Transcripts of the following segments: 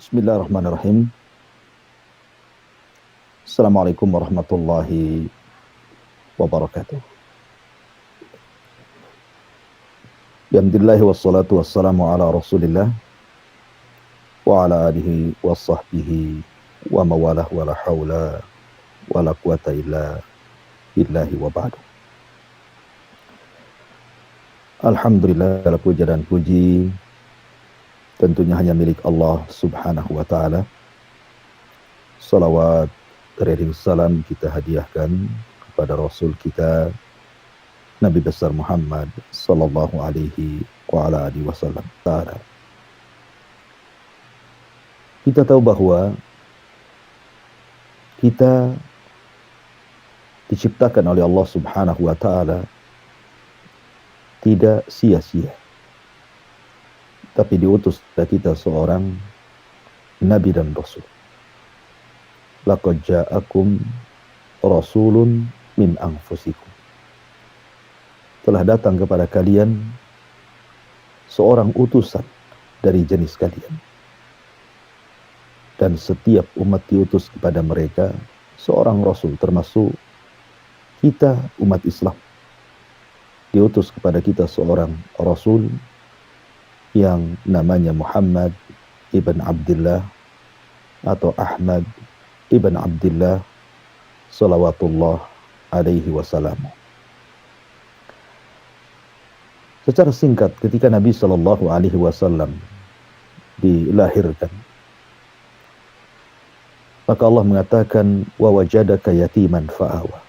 Bismillahirrahmanirrahim. Assalamualaikum warahmatullahi wabarakatuh. Alhamdulillah wassalatu wassalamu ala rasulillah wa ala alihi wa sahbihi wa mawalah wa la hawla wa la quwata illa billahi wa ba'du. Alhamdulillah, segala puja dan puji tentunya hanya milik Allah subhanahu wa ta'ala. Salawat beriring salam kita hadiahkan kepada Rasul kita Nabi besar Muhammad sallallahu alaihi wa ala alihi wasallam. Kita tahu bahwa kita diciptakan oleh Allah subhanahu wa ta'ala tidak sia-sia, tapi diutus kepada kita seorang Nabi dan Rasul. Laqad ja'akum rasulun min anfusikum. Telah datang kepada kalian seorang utusan dari jenis kalian. Dan setiap umat diutus kepada mereka seorang Rasul, termasuk kita umat Islam. Diutus kepada kita seorang Rasul yang namanya Muhammad ibn Abdullah atau Ahmad ibn Abdullah salawatullah alaihi wasallam. Secara singkat, ketika Nabi sallallahu alaihi wasallam dilahirkan, maka Allah mengatakan wa wajadaka yatiman fa'awa.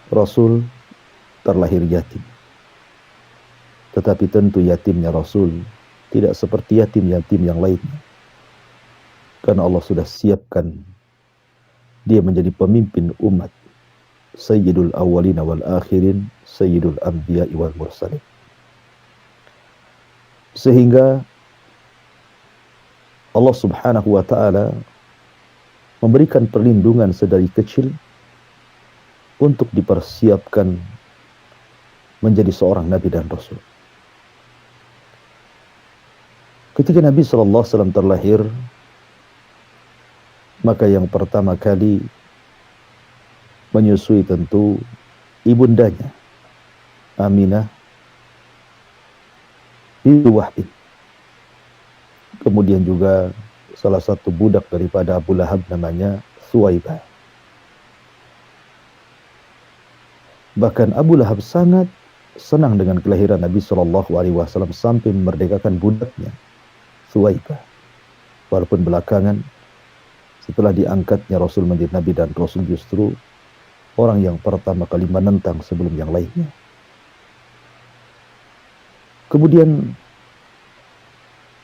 Rasul terlahir yatim. Tetapi tentu yatimnya Rasul tidak seperti yatim-yatim yang lainnya. Karena Allah sudah siapkan dia menjadi pemimpin umat, Sayyidul Awwalina wal Akhirin, Sayyidul Anbiya'i wal Mursalin. Sehingga Allah subhanahu wa ta'ala memberikan perlindungan sedari kecil untuk dipersiapkan menjadi seorang Nabi dan Rasul. Ketika Nabi SAW terlahir, maka yang pertama kali menyusui tentu ibundanya, Aminah binti Wahb. Kemudian juga salah satu budak daripada Abu Lahab namanya Thuwaibah. Bahkan Abu Lahab sangat senang dengan kelahiran Nabi SAW sampai memerdekakan budaknya, Thuwaibah. Walaupun belakangan setelah diangkatnya Rasul menjadi Nabi dan Rasul, justru orang yang pertama kali menentang sebelum yang lainnya. Kemudian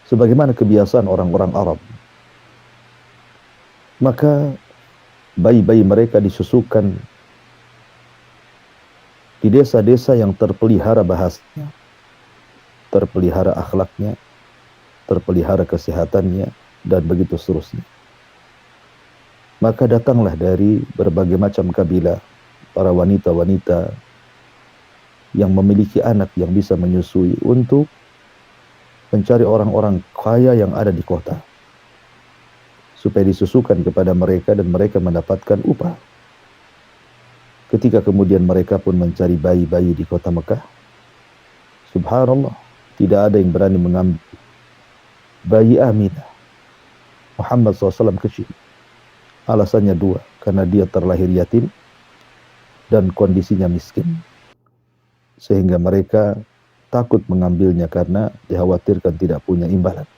sebagaimana kebiasaan orang-orang Arab, maka bayi-bayi mereka disusukan di desa-desa yang terpelihara bahasanya, terpelihara akhlaknya, terpelihara kesehatannya, dan begitu seterusnya. Maka datanglah dari berbagai macam kabilah para wanita-wanita yang memiliki anak yang bisa menyusui untuk mencari orang-orang kaya yang ada di kota, supaya disusukan kepada mereka dan mereka mendapatkan upah. Ketika kemudian mereka pun mencari bayi-bayi di kota Mekah, subhanallah, tidak ada yang berani mengambil bayi Aminah, Muhammad SAW kecil. Alasannya dua, karena dia terlahir yatim dan kondisinya miskin, sehingga mereka takut mengambilnya karena dikhawatirkan tidak punya imbalan.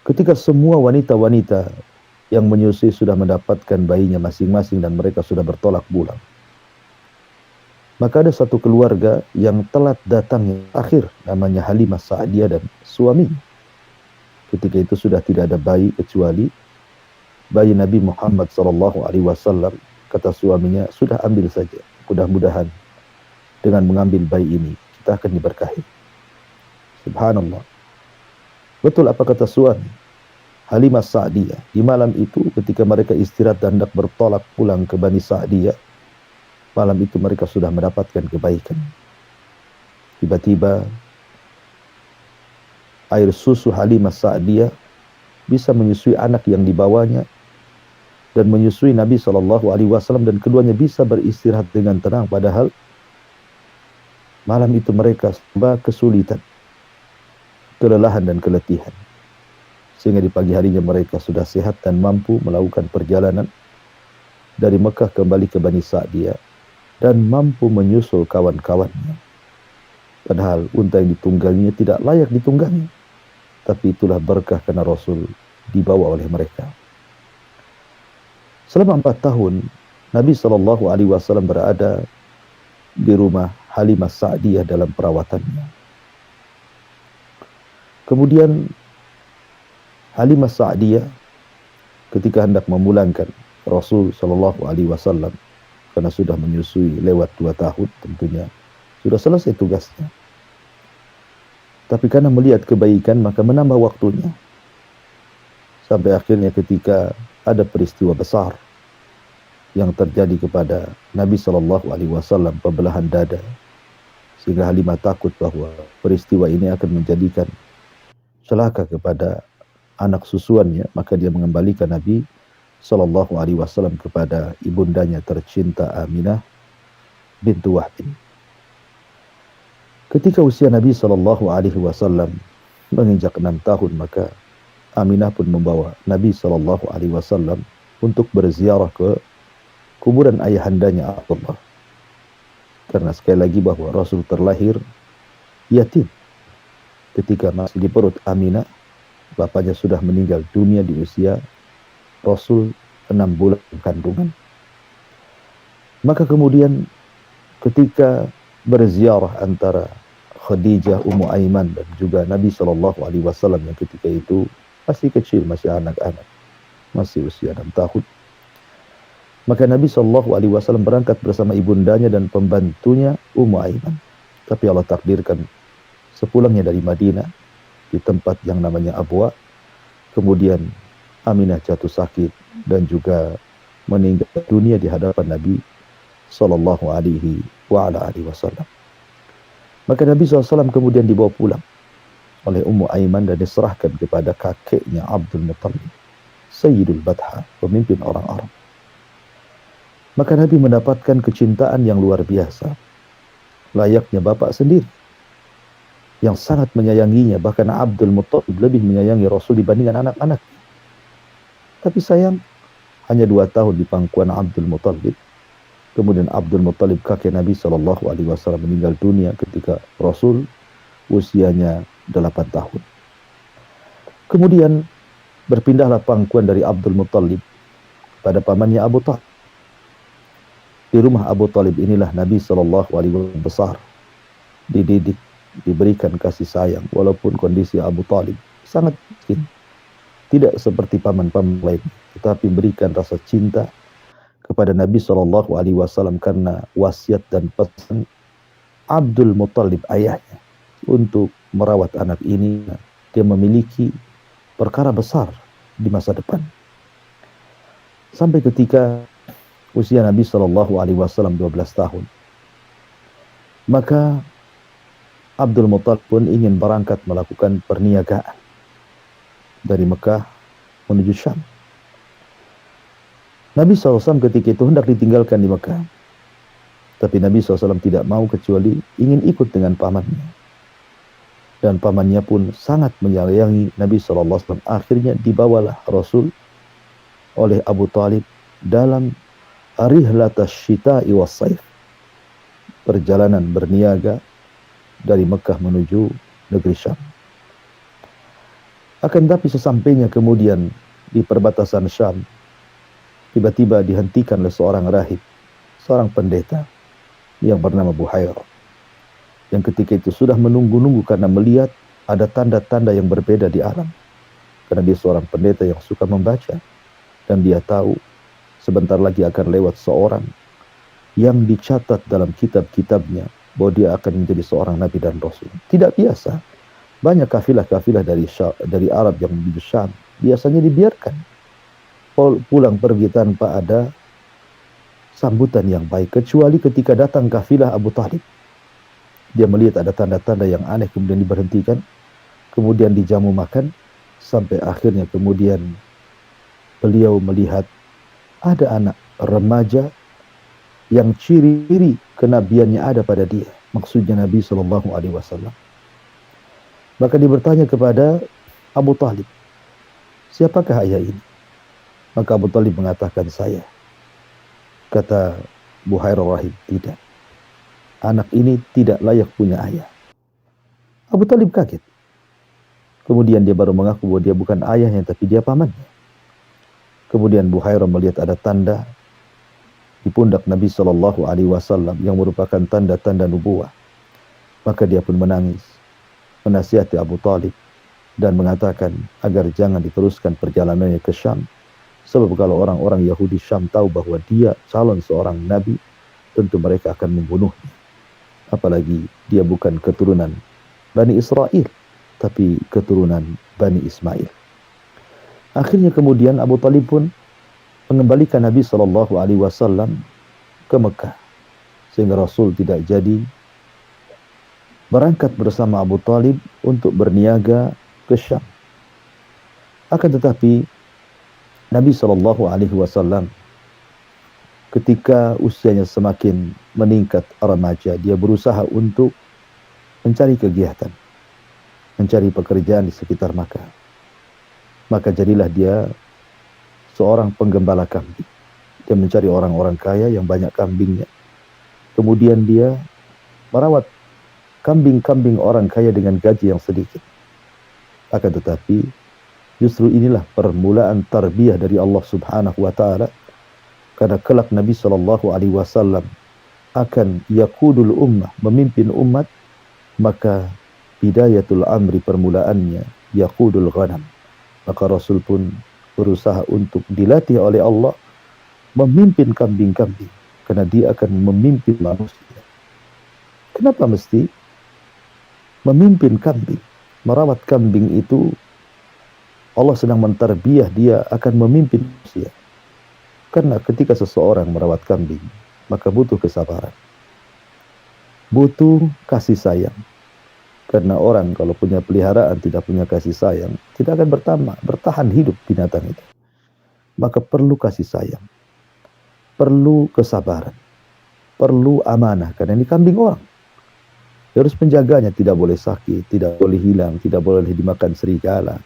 Ketika semua wanita-wanita yang menyusui sudah mendapatkan bayinya masing-masing dan mereka sudah bertolak pulang, maka ada satu keluarga yang telat datang yang akhir, namanya Halimah Sa'diyah dan suaminya. Ketika itu sudah tidak ada bayi kecuali bayi Nabi Muhammad SAW. Kata suaminya, sudah ambil saja, mudah-mudahan dengan mengambil bayi ini kita akan diberkahi. Subhanallah. Betul apa kata suami Halimah Sa'diyah. Di malam itu ketika mereka istirahat dan hendak bertolak pulang ke Bani Sa'diyah, malam itu mereka sudah mendapatkan kebaikan. Tiba-tiba air susu Halimah Sa'diyah bisa menyusui anak yang dibawanya dan menyusui Nabi SAW, dan keduanya bisa beristirahat dengan tenang, padahal malam itu mereka serba kesulitan, kelelahan dan keletihan, sehingga di pagi harinya mereka sudah sehat dan mampu melakukan perjalanan dari Mekah kembali ke Bani Sa'diyah dan mampu menyusul kawan-kawannya. Padahal unta yang ditungganginya tidak layak ditunggangi, tapi itulah berkah karena Rasul dibawa oleh mereka. Selama 4 tahun Nabi SAW berada di rumah Halimah Sa'diyah dalam perawatannya. Kemudian Halimah Sa'diyah ketika hendak memulangkan Rasul SAW, karena sudah menyusui lewat 2 tahun, tentunya sudah selesai tugasnya. Tapi karena melihat kebaikan maka menambah waktunya. Sampai akhirnya ketika ada peristiwa besar yang terjadi kepada Nabi SAW, pembelahan dada, sehingga Halimah takut bahwa peristiwa ini akan menjadikan celaka kepada anak susuannya, maka dia mengembalikan Nabi SAW kepada ibundanya tercinta Aminah bintu Wahb. Ketika usia Nabi SAW menginjak 6 tahun, maka Aminah pun membawa Nabi SAW untuk berziarah ke kuburan ayahandanya Abdullah. Karena sekali lagi bahwa Rasul terlahir yatim. Ketika masih di perut Aminah, bapaknya sudah meninggal dunia di usia Rasul 6 bulan kandungan. Maka kemudian ketika berziarah antara Khadijah, Ummu Aiman dan juga Nabi SAW yang ketika itu masih kecil, masih anak-anak, masih usia 6 tahun. Maka Nabi SAW berangkat bersama ibundanya dan pembantunya Ummu Aiman. Tapi Allah takdirkan sepulangnya dari Madinah di tempat yang namanya Abwa, kemudian Aminah jatuh sakit dan juga meninggal dunia di hadapan Nabi SAW. Maka Nabi SAW kemudian dibawa pulang oleh Ummu Aiman dan diserahkan kepada kakeknya Abdul Muttalib, Sayyidul Badha, pemimpin orang Arab. Maka Nabi mendapatkan kecintaan yang luar biasa, layaknya bapak sendiri yang sangat menyayanginya. Bahkan Abdul Muttalib lebih menyayangi Rasul dibandingkan anak-anak. Tapi sayang, hanya 2 tahun di pangkuan Abdul Muttalib. Kemudian Abdul Muttalib kakek Nabi SAW meninggal dunia ketika Rasul usianya 8 tahun. Kemudian berpindahlah pangkuan dari Abdul Muttalib pada pamannya Abu Talib. Di rumah Abu Talib inilah Nabi SAW besar, dididik, diberikan kasih sayang, walaupun kondisi Abu Talib sangat miskin. Tidak seperti paman-paman lain, tetapi berikan rasa cinta kepada Nabi SAW karena wasiat dan pesan Abdul Muttalib ayahnya untuk merawat anak ini. Dia memiliki perkara besar di masa depan. Sampai ketika usia Nabi SAW 12 tahun, maka Abdul Muttalib pun ingin berangkat melakukan perniagaan dari Mekah menuju Syam. Nabi SAW ketika itu hendak ditinggalkan di Mekah, tapi Nabi SAW tidak mau kecuali ingin ikut dengan pamannya. Dan pamannya pun sangat menyayangi Nabi SAW. Akhirnya dibawalah Rasul oleh Abu Talib dalam rihlatas syita'i was saif, perjalanan berniaga dari Mekah menuju negeri Syam. Akan tapi sesampainya kemudian di perbatasan Syam, tiba-tiba dihentikan oleh seorang rahib, seorang pendeta yang bernama Buhairah, yang ketika itu sudah menunggu-nunggu karena melihat ada tanda-tanda yang berbeda di alam. Karena dia seorang pendeta yang suka membaca, dan dia tahu sebentar lagi akan lewat seorang yang dicatat dalam kitab-kitabnya bahwa dia akan menjadi seorang nabi dan rasul. Tidak biasa. Banyak kafilah-kafilah dari Arab yang menuju Syam biasanya dibiarkan pulang pergi tanpa ada sambutan yang baik, kecuali ketika datang kafilah Abu Talib. Dia melihat ada tanda-tanda yang aneh, kemudian diberhentikan, kemudian dijamu makan, sampai akhirnya kemudian beliau melihat ada anak remaja yang ciri-ciri kenabiannya ada pada dia, maksudnya Nabi Shallallahu Alaihi Wasallam. Maka dia bertanya kepada Abu Talib, siapakah ayah ini? Maka Abu Talib mengatakan, saya. Kata Buhairah Rahib, tidak. Anak ini tidak layak punya ayah. Abu Talib kaget. Kemudian dia baru mengaku bahwa dia bukan ayahnya, tapi dia pamannya. Kemudian Buhairah melihat ada tanda di pundak Nabi Shallallahu Alaihi Wasallam yang merupakan tanda-tanda nubuah. Maka dia pun menangis, menasihati Abu Talib dan mengatakan agar jangan diteruskan perjalanannya ke Syam. Sebab kalau orang-orang Yahudi Syam tahu bahwa dia calon seorang nabi, tentu mereka akan membunuhnya. Apalagi dia bukan keturunan Bani Israel, tapi keturunan Bani Ismail. Akhirnya kemudian Abu Talib pun mengembalikan Nabi Shallallahu Alaihi Wasallam ke Mekah, sehingga Rasul tidak jadi berangkat bersama Abu Talib untuk berniaga ke Syam. Akan tetapi Nabi Shallallahu Alaihi Wasallam ketika usianya semakin meningkat remaja, dia berusaha untuk mencari kegiatan, mencari pekerjaan di sekitar Makkah. Maka jadilah dia seorang penggembala kambing. Dia mencari orang-orang kaya yang banyak kambingnya. Kemudian dia merawat kambing-kambing orang kaya dengan gaji yang sedikit. Akan tetapi justru inilah permulaan tarbiyah dari Allah Subhanahu wa taala, karena kelak Nabi sallallahu alaihi wasallam akan yaqudul ummah, memimpin umat, maka bidayatul amri, permulaannya yaqudul ghanam. Maka Rasul pun berusaha untuk dilatih oleh Allah memimpin kambing-kambing, karena dia akan memimpin manusia. Kenapa mesti memimpin kambing? Merawat kambing itu Allah sedang mentarbiyah dia akan memimpin manusia. Karena ketika seseorang merawat kambing, maka butuh kesabaran, butuh kasih sayang. Karena orang kalau punya peliharaan tidak punya kasih sayang, tidak akan bertahan hidup binatang itu. Maka perlu kasih sayang, perlu kesabaran, perlu amanah. Karena ini kambing orang, dia harus menjaganya, tidak boleh sakit, tidak boleh hilang, tidak boleh dimakan serigala.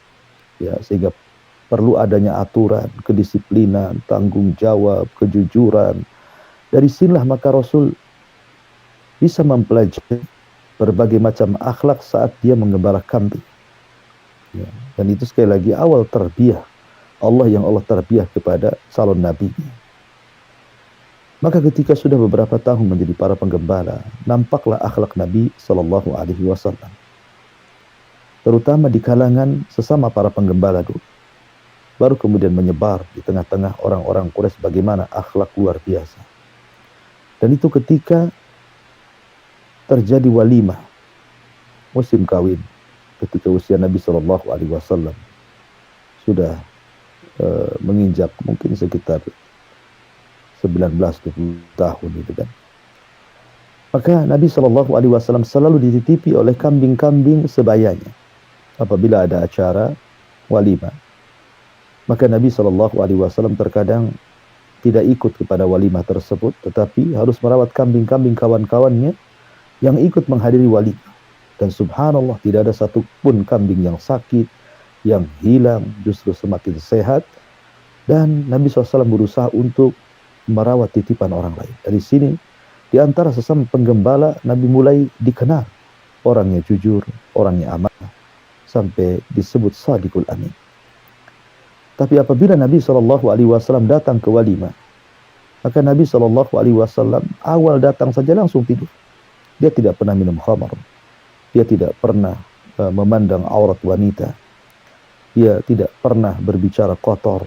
Ya, sehingga perlu adanya aturan, kedisiplinan, tanggung jawab, kejujuran. Dari sinilah maka Rasul bisa mempelajari berbagai macam akhlak saat dia menggembala kambing. Ya, dan itu sekali lagi awal tarbiyah Allah yang Allah tarbiyah kepada calon nabinya. Maka ketika sudah beberapa tahun menjadi para penggembala, nampaklah akhlak Nabi Sallallahu Alaihi Wasallam, terutama di kalangan sesama para penggembala dulu. Baru kemudian menyebar di tengah-tengah orang-orang Quraisy bagaimana akhlak luar biasa. Dan itu ketika terjadi walimah, musim kawin, ketika usia Nabi Sallallahu Alaihi Wasallam sudah menginjak mungkin sekitar 19-20 tahun itu kan. Maka Nabi Shallallahu Alaihi Wasallam selalu dititipi oleh kambing-kambing sebayanya. Apabila ada acara walimah, maka Nabi Shallallahu Alaihi Wasallam terkadang tidak ikut kepada walimah tersebut, tetapi harus merawat kambing-kambing kawan-kawannya yang ikut menghadiri walimah. Dan subhanallah, tidak ada satupun kambing yang sakit, yang hilang, justru semakin sehat. Dan Nabi SAW berusaha untuk merawat titipan orang lain. Dari sini, di antara sesama penggembala, Nabi mulai dikenal orangnya jujur, orangnya amanah, sampai disebut Sadiqul Amin. Tapi apabila Nabi SAW datang ke walimah, maka Nabi SAW awal datang saja langsung tidur. Dia tidak pernah minum khamar, dia tidak pernah memandang aurat wanita, dia tidak pernah berbicara kotor,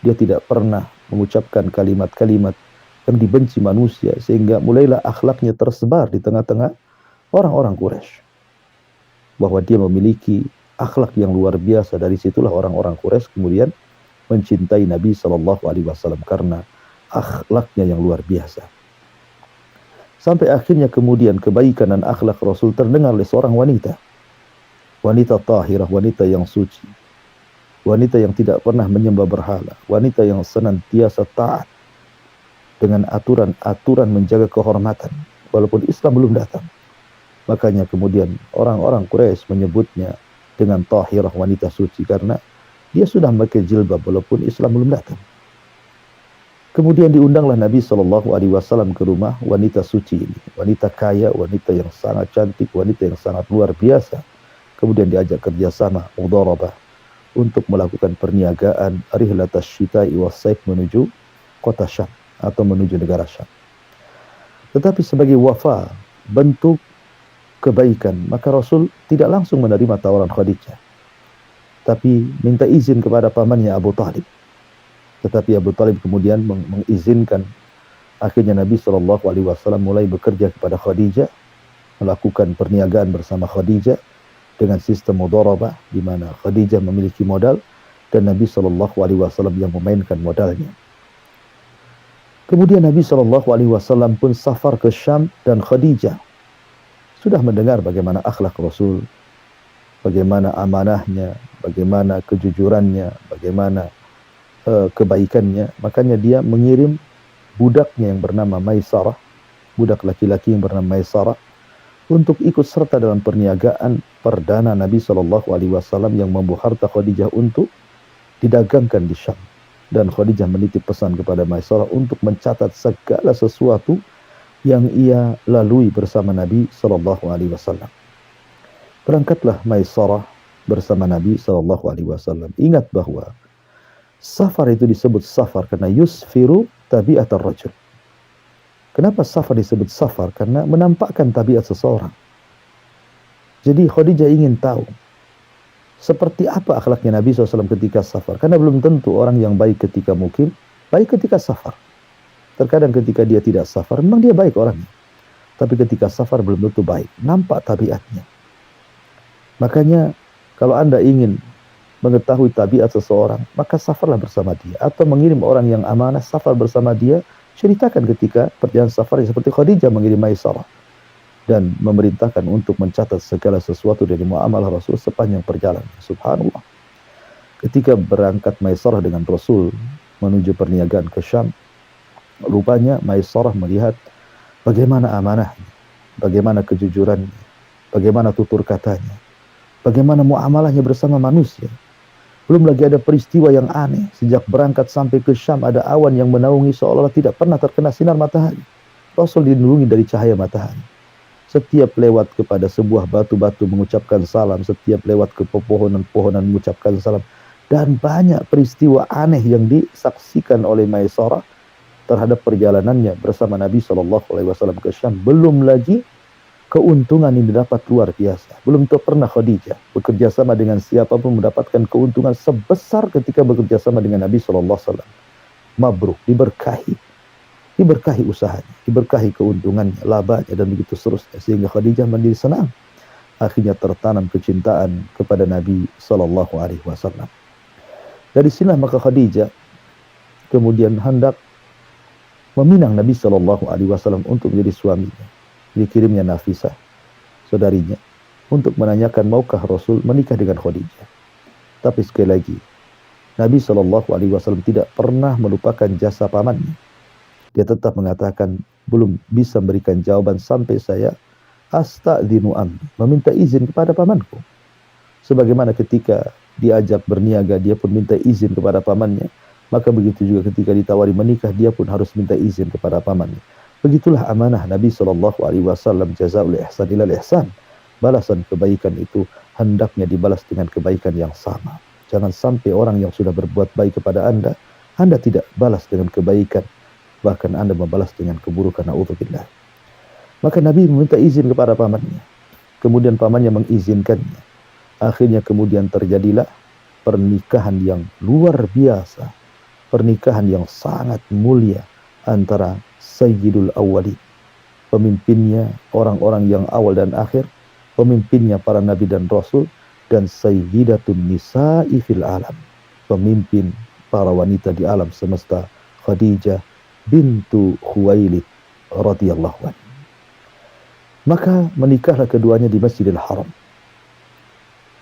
dia tidak pernah mengucapkan kalimat-kalimat yang dibenci manusia, sehingga mulailah akhlaknya tersebar di tengah-tengah orang-orang Quraisy bahwa dia memiliki akhlak yang luar biasa. Dari situlah orang-orang Quraisy kemudian mencintai Nabi Shallallahu Alaihi Wasallam karena akhlaknya yang luar biasa. Sampai akhirnya kemudian kebaikan dan akhlak Rasul terdengar oleh seorang wanita. wanita tahirah, wanita yang suci, wanita yang tidak pernah menyembah berhala, wanita yang senantiasa taat dengan aturan-aturan menjaga kehormatan walaupun Islam belum datang. Makanya kemudian orang-orang Quraisy menyebutnya dengan tahirah, wanita suci, karena dia sudah memakai jilbab walaupun Islam belum datang. Kemudian diundanglah Nabi Shallallahu Alaihi Wasallam ke rumah wanita suci ini, wanita kaya, wanita yang sangat cantik, wanita yang sangat luar biasa. Kemudian diajak kerjasama mudharabah untuk melakukan perniagaan rihlatas syita'i was-saif menuju kota Syam atau menuju negara Syam. Tetapi sebagai wafa, bentuk kebaikan, maka Rasul tidak langsung menerima tawaran Khadijah, tapi minta izin kepada pamannya Abu Talib. Tetapi Abu Talib kemudian mengizinkan. Akhirnya Nabi Shallallahu Alaihi Wasallam mulai bekerja kepada Khadijah, melakukan perniagaan bersama Khadijah dengan sistem mudharabah, di mana Khadijah memiliki modal dan Nabi Shallallahu Alaihi Wasallam yang memainkan modalnya. Kemudian Nabi Shallallahu Alaihi Wasallam pun safar ke Syam, dan Khadijah sudah mendengar bagaimana akhlak Rasul, bagaimana amanahnya, bagaimana kejujurannya, bagaimana kebaikannya. Makanya dia mengirim budaknya yang bernama Maisarah, budak laki-laki yang bernama Maisarah, untuk ikut serta dalam perniagaan perdana Nabi Shallallahu Alaihi Wasallam yang membawa harta Khadijah untuk didagangkan di Syam. Dan Khadijah menitip pesan kepada Maisarah untuk mencatat segala sesuatu yang ia lalui bersama Nabi Shallallahu Alaihi Wasallam. Berangkatlah Maisarah bersama Nabi Shallallahu Alaihi Wasallam. Ingat bahwa safar itu disebut safar karena yusfiru tabiat ar-rajul. Kenapa safar disebut safar? Karena menampakkan tabiat seseorang. Jadi Khadijah ingin tahu seperti apa akhlaknya Nabi SAW ketika safar. Karena belum tentu orang yang baik ketika mukim, baik ketika safar. Terkadang ketika dia tidak safar, memang dia baik orangnya. Tapi ketika safar belum tentu baik. Nampak tabiatnya. Makanya kalau Anda ingin mengetahui tabiat seseorang, maka safarlah bersama dia. Atau mengirim orang yang amanah, safar bersama dia. Ceritakan ketika perjalanan safar seperti Khadijah mengirim Maisarah dan memerintahkan untuk mencatat segala sesuatu dari muamalah Rasul sepanjang perjalanan. Subhanallah. Ketika berangkat Maisarah dengan Rasul menuju perniagaan ke Syam, rupanya Maisarah melihat bagaimana amanahnya, bagaimana kejujurannya, bagaimana tutur katanya, bagaimana muamalahnya bersama manusia. Belum lagi ada peristiwa yang aneh. Sejak berangkat sampai ke Syam ada awan yang menaungi seolah-olah tidak pernah terkena sinar matahari. Rasul dilindungi dari cahaya matahari. Setiap lewat kepada sebuah batu-batu mengucapkan salam. Setiap lewat ke pepohonan-pohonan mengucapkan salam. Dan banyak peristiwa aneh yang disaksikan oleh Maisarah terhadap perjalanannya bersama Nabi SAW ke Syam. Belum lagi keuntungan yang didapat luar biasa. Belum pernah Khadijah bekerja sama dengan siapapun mendapatkan keuntungan sebesar ketika bekerja sama dengan Nabi SAW. Mabruk, diberkahi. Diberkahi usahanya, diberkahi keuntungannya, labanya, dan begitu seterusnya. Sehingga Khadijah menjadi senang. Akhirnya tertanam kecintaan kepada Nabi SAW. Dari sinilah maka Khadijah kemudian hendak meminang Nabi SAW untuk menjadi suaminya. Dikirimnya Nafisah, saudarinya, untuk menanyakan maukah Rasul menikah dengan Khadijah. Tapi sekali lagi, Nabi SAW tidak pernah melupakan jasa pamannya. Dia tetap mengatakan belum bisa memberikan jawaban sampai saya astadzinu ammi, meminta izin kepada pamanku. Sebagaimana ketika diajak berniaga, dia pun minta izin kepada pamannya. Maka begitu juga ketika ditawari menikah, dia pun harus minta izin kepada pamannya. Begitulah amanah Nabi SAW. Jazaul ihsan ilal ihsan. Balasan kebaikan itu hendaknya dibalas dengan kebaikan yang sama. Jangan sampai orang yang sudah berbuat baik kepada Anda tidak balas dengan kebaikan. Bahkan Anda membalas dengan keburukan. Na'udzubillah. Maka Nabi meminta izin kepada pamannya. Kemudian pamannya mengizinkannya. Akhirnya kemudian terjadilah pernikahan yang luar biasa. Pernikahan yang sangat mulia antara Sayyidul Awwalin, pemimpinnya orang-orang yang awal dan akhir, pemimpinnya para nabi dan rasul, dan Sayyidatun Nisa'i fil alam, pemimpin para wanita di alam semesta, Khadijah bintu Khuwailid radhiyallahu anha. Maka menikahlah keduanya di Masjidil Haram.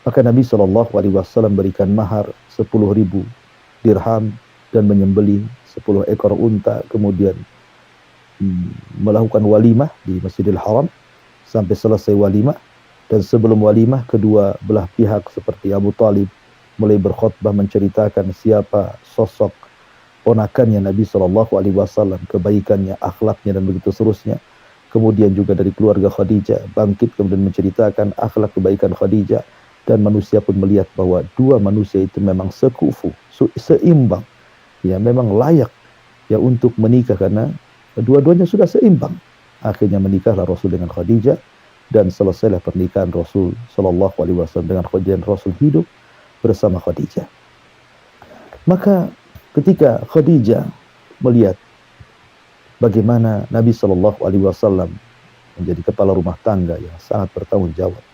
Maka Nabi SAW berikan mahar 10.000 dirham dan menyembelih 10 ekor unta, kemudian melakukan walimah di Masjidil Haram sampai selesai walimah. Dan sebelum walimah, kedua belah pihak seperti Abu Talib mulai berkhutbah menceritakan siapa sosok ponakannya Nabi SAW, kebaikannya, akhlaknya, dan begitu seterusnya. Kemudian juga dari keluarga Khadijah bangkit kemudian menceritakan akhlak kebaikan Khadijah, dan manusia pun melihat bahwa dua manusia itu memang sekufu, seimbang, ya memang layak ya untuk menikah karena dua-duanya sudah seimbang. Akhirnya menikahlah Rasul dengan Khadijah, dan selesailah pernikahan Rasul Shallallahu Alaihi Wasallam dengan Khadijah. Rasul hidup bersama Khadijah. Maka ketika Khadijah melihat bagaimana Nabi Shallallahu Alaihi Wasallam menjadi kepala rumah tangga yang sangat bertanggung jawab,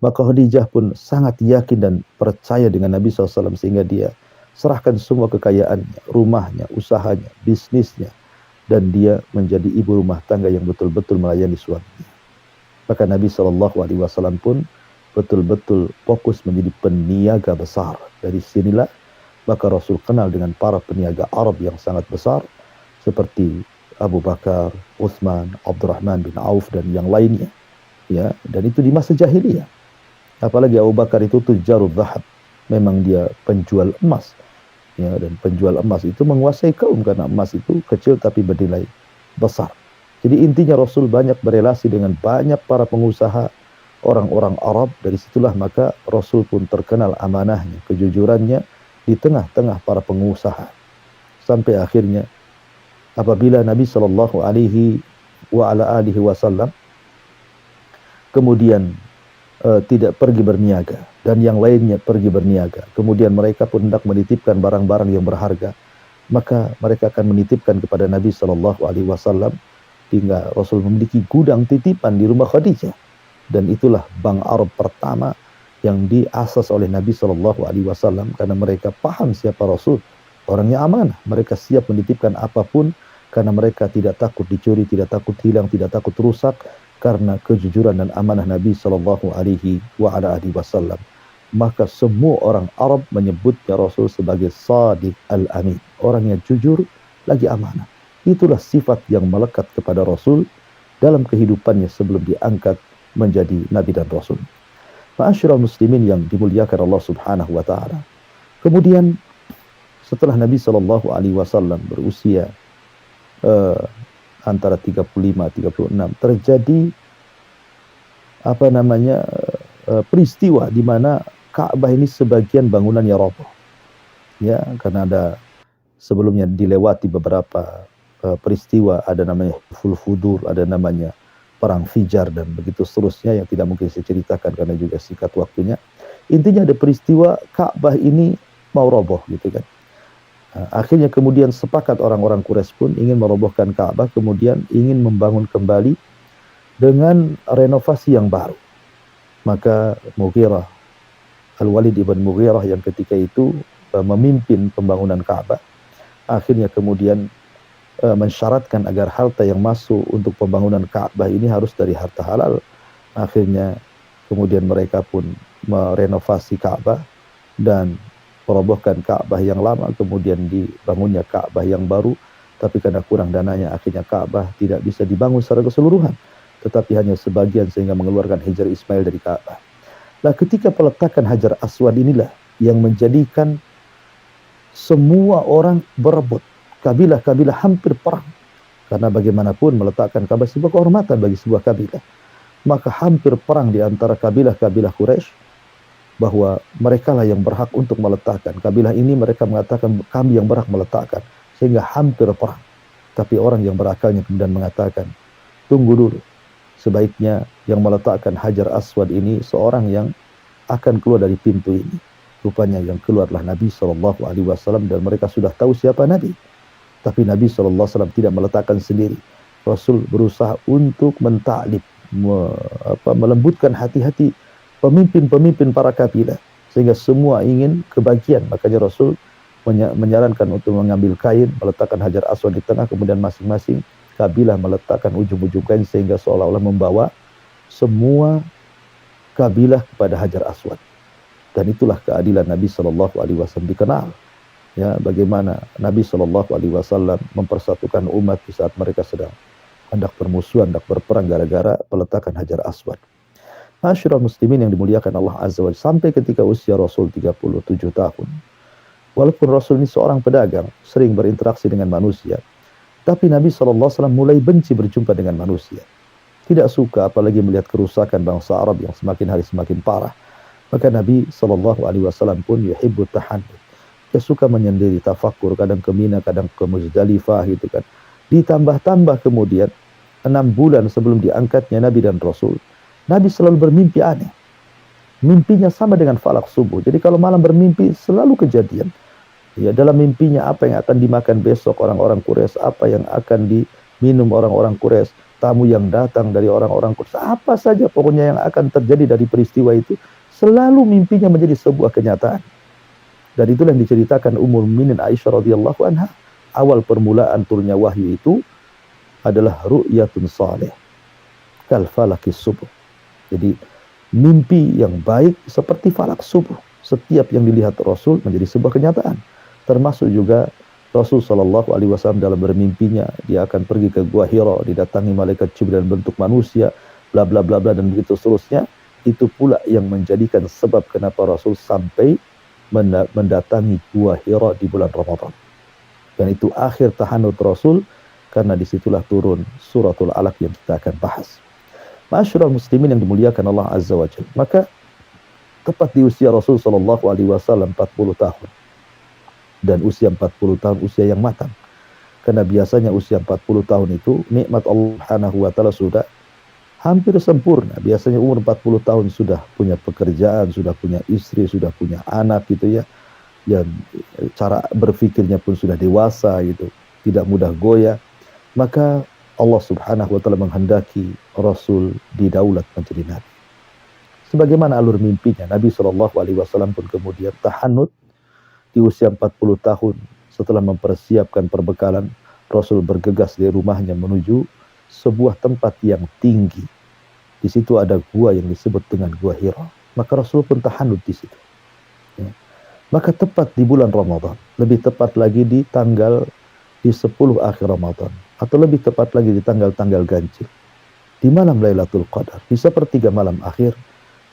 maka Khadijah pun sangat yakin dan percaya dengan Nabi SAW, sehingga dia serahkan semua kekayaannya, rumahnya, usahanya, bisnisnya, dan dia menjadi ibu rumah tangga yang betul-betul melayani suaminya. Maka Nabi SAW pun betul-betul fokus menjadi peniaga besar. Dari sinilah maka Rasul kenal dengan para peniaga Arab yang sangat besar seperti Abu Bakar, Utsman, Abdurrahman bin Auf, dan yang lainnya. Ya, dan itu di masa jahiliyah. Apalagi Abu Bakar itu tujarul zahab, memang dia penjual emas. Ya, dan penjual emas itu menguasai kaum karena emas itu kecil tapi bernilai besar. Jadi intinya Rasul banyak berelasi dengan banyak para pengusaha orang-orang Arab. Dari situlah maka Rasul pun terkenal amanahnya, kejujurannya di tengah-tengah para pengusaha. Sampai akhirnya apabila Nabi Shallallahu Alaihi Wasallam kemudian tidak pergi berniaga dan yang lainnya pergi berniaga, kemudian mereka pun hendak menitipkan barang-barang yang berharga, maka mereka akan menitipkan kepada Nabi Shallallahu Alaihi Wasallam, hingga Rasul memiliki gudang titipan di rumah Khadijah. Dan itulah Bank Arab pertama yang diasas oleh Nabi Shallallahu Alaihi Wasallam, karena mereka paham siapa Rasul, orangnya amanah, mereka siap menitipkan apapun karena mereka tidak takut dicuri, tidak takut hilang, tidak takut rusak, karena kejujuran dan amanah Nabi Shallallahu Alaihi Wasallam. Maka semua orang Arab menyebutnya Rasul sebagai Sadiq Al-Amin, orang yang jujur lagi amanah. Itulah sifat yang melekat kepada Rasul dalam kehidupannya sebelum diangkat menjadi Nabi dan Rasul. Ma'asyiral muslimin yang dimuliakan Allah Subhanahu wa taala. Kemudian setelah Nabi Shallallahu Alaihi Wasallam berusia antara 35-36, terjadi peristiwa di mana Ka'bah ini sebagian bangunannya roboh. Ya, karena ada sebelumnya dilewati beberapa peristiwa, ada namanya Fudur, ada namanya perang Fijar, dan begitu seterusnya yang tidak mungkin saya ceritakan karena juga singkat waktunya. Intinya ada peristiwa Ka'bah ini mau roboh gitu kan. Akhirnya kemudian sepakat orang-orang Quraisy pun ingin merobohkan Ka'bah, kemudian ingin membangun kembali dengan renovasi yang baru. Maka Mughirah, Al-Walid ibn Mughirah yang ketika itu memimpin pembangunan Ka'bah, akhirnya kemudian mensyaratkan agar harta yang masuk untuk pembangunan Ka'bah ini harus dari harta halal. Akhirnya kemudian mereka pun merenovasi Ka'bah dan merobohkan Ka'bah yang lama, kemudian dibangunnya Ka'bah yang baru. Tapi karena kurang dananya, akhirnya Ka'bah tidak bisa dibangun secara keseluruhan, tetapi hanya sebagian, sehingga mengeluarkan Hajar Ismail dari Ka'bah. Nah, ketika peletakan Hajar Aswad inilah yang menjadikan semua orang berebut, kabilah-kabilah hampir perang, karena bagaimanapun meletakkan Ka'bah sebuah kehormatan bagi sebuah kabilah. Maka hampir perang di antara kabilah-kabilah Quraisy, bahwa mereka lah yang berhak untuk meletakkan. Kabilah ini mereka mengatakan kami yang berhak meletakkan, sehingga hampir perang. Tapi orang yang berakalnya kemudian mengatakan, tunggu dulu, sebaiknya yang meletakkan Hajar Aswad ini seorang yang akan keluar dari pintu ini. Rupanya yang keluarlah Nabi SAW, dan mereka sudah tahu siapa Nabi. Tapi Nabi SAW tidak meletakkan sendiri. Rasul berusaha untuk mentaklib, melembutkan hati-hati pemimpin-pemimpin para kabilah, sehingga semua ingin kebagian. Makanya Rasul menyarankan untuk mengambil kain, meletakkan Hajar Aswad di tengah, kemudian masing-masing kabilah meletakkan ujung-ujung kain, sehingga seolah-olah membawa semua kabilah kepada Hajar Aswad. Dan itulah keadilan Nabi Shallallahu Alaihi Wasallam dikenal. Ya, bagaimana Nabi Shallallahu Alaihi Wasallam mempersatukan umat di saat mereka sedang hendak bermusuhan, hendak berperang gara-gara peletakan Hajar Aswad. Masyarul muslimin yang dimuliakan Allah Azza wa Jalla, sampai ketika usia Rasul 37 tahun. Walaupun Rasul ini seorang pedagang, sering berinteraksi dengan manusia, tapi Nabi SAW mulai benci berjumpa dengan manusia. Tidak suka apalagi melihat kerusakan bangsa Arab yang semakin hari semakin parah. Maka Nabi SAW pun yuhibbu tahannut. Dia suka menyendiri, tafakur, kadang ke Mina, kadang ke Muzdalifah gitu kan. Ditambah-tambah kemudian 6 bulan sebelum diangkatnya Nabi dan Rasul, Nabi selalu bermimpi aneh. Mimpinya sama dengan falak subuh. Jadi kalau malam bermimpi selalu kejadian. Ya, dalam mimpinya apa yang akan dimakan besok orang-orang Quraisy, apa yang akan diminum orang-orang Quraisy, tamu yang datang dari orang-orang Quraisy, apa saja pokoknya yang akan terjadi dari peristiwa itu, selalu mimpinya menjadi sebuah kenyataan. Dan itulah yang diceritakan Ummul Mukminin Aisyah radhiyallahu anha. Awal permulaan turunnya wahyu itu adalah ru'yatun salih kal falakis subuh. Jadi mimpi yang baik seperti falak subuh. Setiap yang dilihat Rasul menjadi sebuah kenyataan. Termasuk juga Rasul Shallallahu Alaihi Wasallam dalam bermimpinya, dia akan pergi ke Gua Hira, didatangi malaikat Jibril dalam bentuk manusia, bla bla bla bla dan begitu seterusnya. Itu pula yang menjadikan sebab kenapa Rasul sampai mendatangi Gua Hira di bulan Ramadan. Dan itu akhir tahanut Rasul, karena disitulah turun suratul Alaq yang kita akan bahas. Masyarul muslimin yang dimuliakan Allah Azza wa Jalla. Maka tepat di usia Rasul Shallallahu Alaihi Wasallam 40 tahun. Dan usia 40 tahun usia yang matang. Karena biasanya usia 40 tahun itu nikmat Allah Subhanahu wa taala sudah hampir sempurna. Biasanya umur 40 tahun sudah punya pekerjaan, sudah punya istri, sudah punya anak gitu ya. Dan cara berpikirnya pun sudah dewasa gitu, tidak mudah goyah. Maka Allah Subhanahu wa taala menghendaki Rasul didaulat menjadi nabi. Sebagaimana alur mimpinya, Nabi Shallallahu Alaihi Wasallam pun kemudian tahanut di usia 40 tahun. Setelah mempersiapkan perbekalan, Rasul bergegas dari rumahnya menuju sebuah tempat yang tinggi. Di situ ada gua yang disebut dengan Gua Hira. Maka Rasul pun tahanut di situ. Ya. Maka tepat di bulan Ramadan, lebih tepat lagi di 10 akhir Ramadan, atau lebih tepat lagi di tanggal-tanggal ganjil, di malam Lailatul Qadar, di sepertiga malam akhir,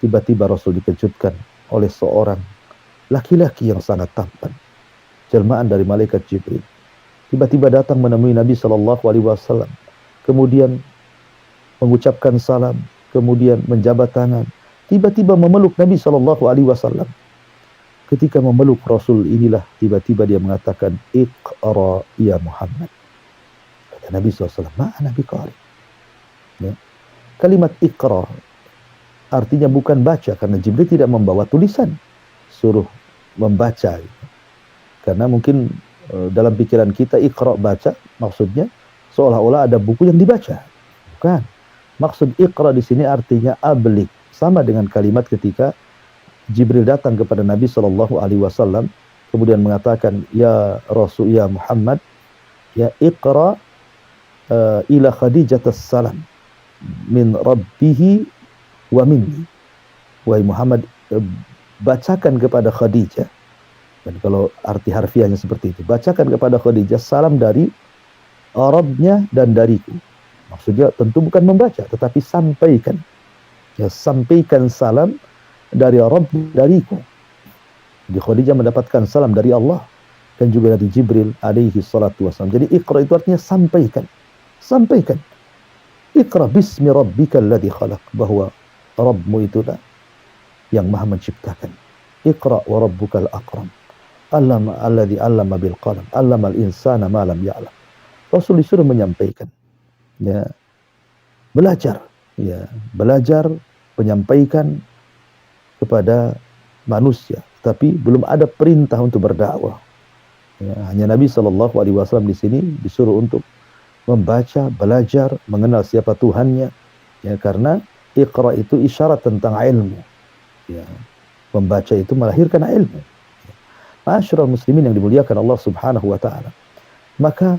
tiba-tiba Rasul dikejutkan oleh seorang laki-laki yang sangat tampan, jelmaan dari malaikat Jibril. Tiba-tiba datang menemui Nabi Shallallahu Alaihi Wasallam, kemudian mengucapkan salam, kemudian menjabat tangan, tiba-tiba memeluk Nabi Shallallahu Alaihi Wasallam. Ketika memeluk Rasul inilah tiba-tiba dia mengatakan, Iqra ya Muhammad. Kata Nabi SAW, ma'ana biqari. Ya. Kalimat Iqra artinya bukan baca, karena Jibril tidak membawa tulisan, suruh membaca. Karena mungkin dalam pikiran kita Iqra baca, maksudnya seolah-olah ada buku yang dibaca. Bukan. Maksud Iqra di sini artinya ablig, sama dengan kalimat ketika Jibril datang kepada Nabi Shallallahu Alaihi Wasallam, kemudian mengatakan, ya Rasul, ya Muhammad, ya Iqra ila Khadijah salam min Rabbihi wa minni. Wahai Muhammad, bacakan kepada Khadijah. Dan kalau arti harfiahnya seperti itu, bacakan kepada Khadijah salam dari Rabbnya dan dariku. Maksudnya tentu bukan membaca, tetapi sampaikan. Ya, sampaikan salam dari Rabb dariku. Jadi Khadijah mendapatkan salam dari Allah dan juga dari Jibril alaihi salatu wassalam. Jadi Iqra itu artinya sampaikan. Sampaikan. Iqra bismi rabbikal ladzi khalaq, bahwa Rabbmu itulah yang Maha menciptakan. Iqra wa rabbukal akram. Allama alladzi 'allama bil qalam, 'allamal insana ma lam ya'lam. Rasul disuruh menyampaikan. Ya. Belajar, ya, belajar menyampaikan kepada manusia, tapi belum ada perintah untuk berdakwah. Ya, hanya Nabi Shallallahu Alaihi Wasallam di sini disuruh untuk membaca, belajar, mengenal siapa Tuhannya. Ya, karena Iqra itu isyarat tentang ilmu. Ya, membaca itu melahirkan ilmu. Masyarul muslimin yang dimuliakan Allah Subhanahu Wa Taala. Maka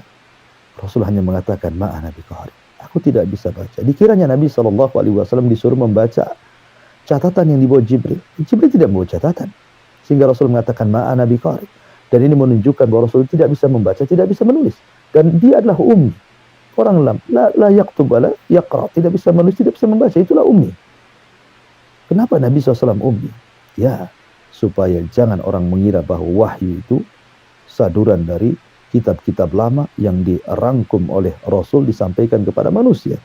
Rasul hanya mengatakan, ma'ana biqari. Aku tidak bisa baca. Dikiranya Nabi Shallallahu Alaihi Wasallam disuruh membaca catatan yang dibawa Jibril. Jibril tidak membawa catatan. Sehingga Rasul mengatakan ma'ana biqari. Dan ini menunjukkan bahwa Rasul tidak bisa membaca, tidak bisa menulis. Dan dia adalah ummi. Orang la yaktub wa la yaqra, tidak bisa menulis, tidak bisa membaca, itulah ummi. Kenapa Nabi SAW ummi? Ya, supaya jangan orang mengira bahwa wahyu itu saduran dari kitab-kitab lama yang dirangkum oleh Rasul disampaikan kepada manusia.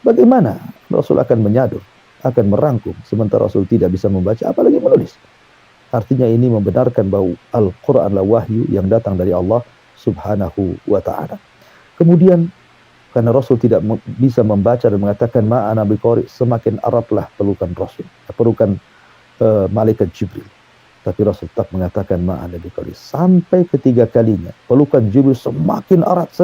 Bagaimana Rasul akan menyadur, akan merangkum, sementara Rasul tidak bisa membaca, apalagi menulis. Artinya ini membenarkan bahwa Al-Quran adalah wahyu yang datang dari Allah Subhanahu wa ta'ala. Kemudian karena Rasul tidak bisa membaca dan mengatakan ma'ana biqari, semakin eratlah pelukan Rasul, pelukan malaikat Jibril. Tapi Rasul tetap mengatakan ma'ana biqari. Sampai ketiga kalinya pelukan Jibril semakin erat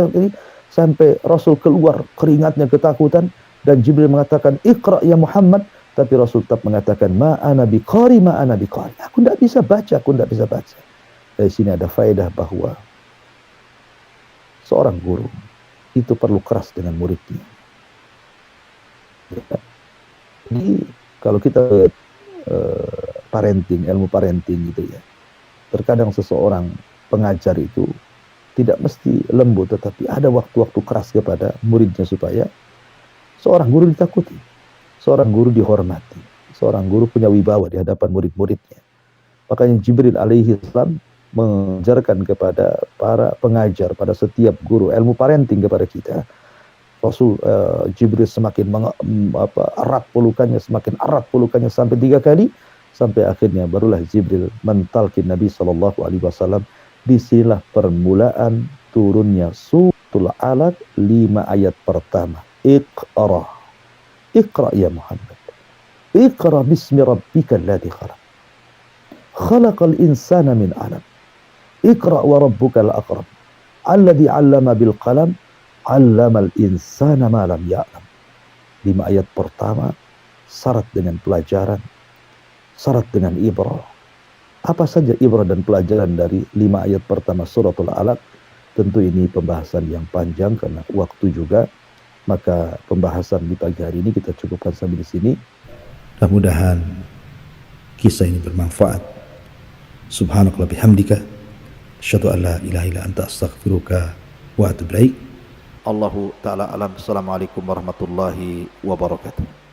sampai Rasul keluar keringatnya ketakutan, dan Jibril mengatakan iqra ya Muhammad, tapi Rasul tetap mengatakan ma'ana biqari, ma'ana biqari. Aku tidak bisa baca, aku tidak bisa baca. Dari sini ada faedah bahwa seorang guru itu perlu keras dengan muridnya. Jadi kalau kita parenting, ilmu parenting gitu ya, terkadang seseorang pengajar itu tidak mesti lembut, tetapi ada waktu-waktu keras kepada muridnya supaya seorang guru ditakuti, seorang guru dihormati, seorang guru punya wibawa di hadapan murid-muridnya. Makanya Jibril alaihi salam mengajarkan kepada para pengajar, pada setiap guru ilmu parenting kepada kita. Rasul Jibril semakin erat pelukannya, semakin erat pelukannya sampai 3 kali, sampai akhirnya barulah Jibril mentalkin Nabi SAW. Disinilah permulaan turunnya suratul Alaq 5 ayat pertama. Iqra, Iqra ya Muhammad, Iqra bismi rabbikal ladzi khalaq, khalaqal insana min 'alaq, Iqra wa rabbukal akram, alladzi 'allama bil qalam, 'allamal insana ma lam ya'lam. 5 ayat pertama syarat dengan pelajaran, syarat dengan ibrah. Apa saja ibrah dan pelajaran dari 5 ayat pertama suratul Alaq? Tentu ini pembahasan yang panjang karena waktu juga. Maka pembahasan di pagi hari ini kita cukupkan sampai di sini. Mudah-mudahan kisah ini bermanfaat. Subhanakallah bihamdika, asyhadu an la ilaha illa anta, astaghfiruka wa atubu ilaik. Allahu ta'ala alam. Assalamualaikum warahmatullahi wabarakatuh.